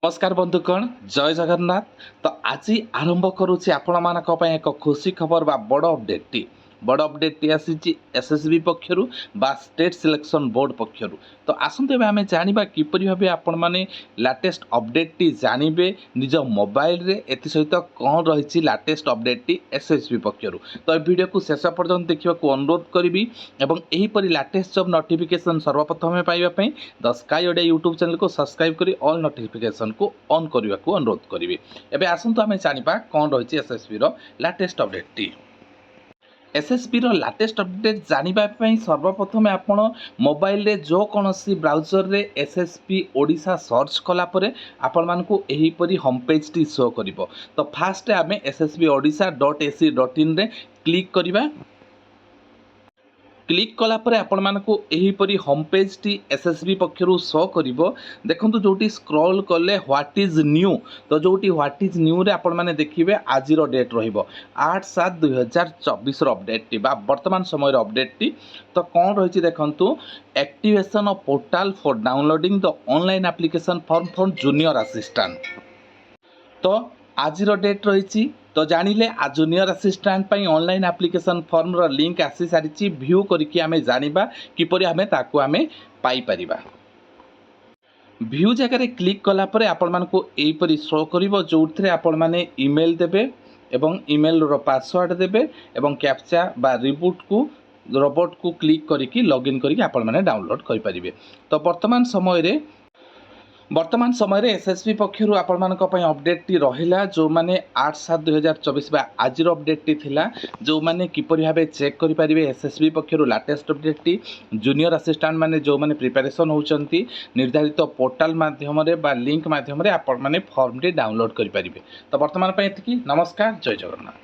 नमस्कार बंधुगण जय जगन्नाथ। तो आज आरंभ करुच्ची आपण मानक एक खुशी खबर बा बड़ अपडेट टी आसी एसएसबी पक्षर बा स्टेट सिलेक्शन बोर्ड पक्षर। तो आसतु आम जाना किपर भाव आपण मैंने लाटेस्ट अपडेट टी जानवे निज मोबाइल रे एथि सहित कौन रही लाटेस्ट अपडेट टी एसएसबी पक्षर। तो ये वीडियो को शेष पर्यंत देखा अनुरोध करी और यहीपरि लाटेस्ट जब नोटिफिकेशन सर्वप्रथम पाइबापी the sky Odia YouTube channel को सब्सक्राइब करी ऑल नोटिफिकेशन को ऑन करने को अनुरोध करी। एवं आसतु आम जाना कौन रही एसएसबी लाटेस्ट अपडेट टी। एसएसबी लाटेस्ट अपडेट जानापी सर्वप्रथम आपण मोबाइल रे जो कौन सी ब्राउजर रे एसएसबी ओडिशा सर्च कलापर आपण मानकु एहीपरि होम पेज टी शो करिवो। तो फास्ट आम एसएसबी ओडिशा .ac.in रे क्लिक करिबा। क्लिक कलापर आपण मानकु एहीपरि होम पेज टी एसएसबी पक्षरु शो करिवो। देखंतु जोटी स्क्रॉल कले व्हाट इज न्यू, तो जोटी व्हाट इज न्यू रे आपण माने देखिबे आजिरो डेट रहिबो 8/7/2024 रो अपडेट टी बा वर्तमान समय रो अपडेट टी। तो कोन रहिछि देखंतु activation of portal for downloading the online application form for junior assistant. तो आज डेट रही तो जानिले आज junior assistant online application form रो लिंक आसी सारी व्यू करके आमे जानिबा किपरि आमे ताकू आमे पाई परिबा। व्यू जगह क्लिक कला परे आपण मानकु एहीपरि शो करिवो जोथरे आपण माने ईमेल देबे एवं ईमेल रो पासवर्ड देबे एवं कैप्चा बा रिबूट को रोबोट को क्लिक करके लॉगिन करके आपण माने डाउनलोड करि परिबे। तो वर्तमान समय एसएसबी पक्षर आपण अपडेट टी रहिला जो माने 8/7/2024 बा आज अपडेट टी थिला जो माने किपरि भाबे चेक करि परिबे एसएसबी पक्षर लाटेस्ट अपडेट टी जूनियर असिस्टेंट माने जो माने प्रिपरेशन होउचंती निर्धारित पोर्टल माध्यम रे बा लिंक माध्यम रे आपण माने फॉर्म टी डाउनलोड करि परिबे। तो वर्तमान पय एतिकी। नमस्कार, जय जगन्नाथ।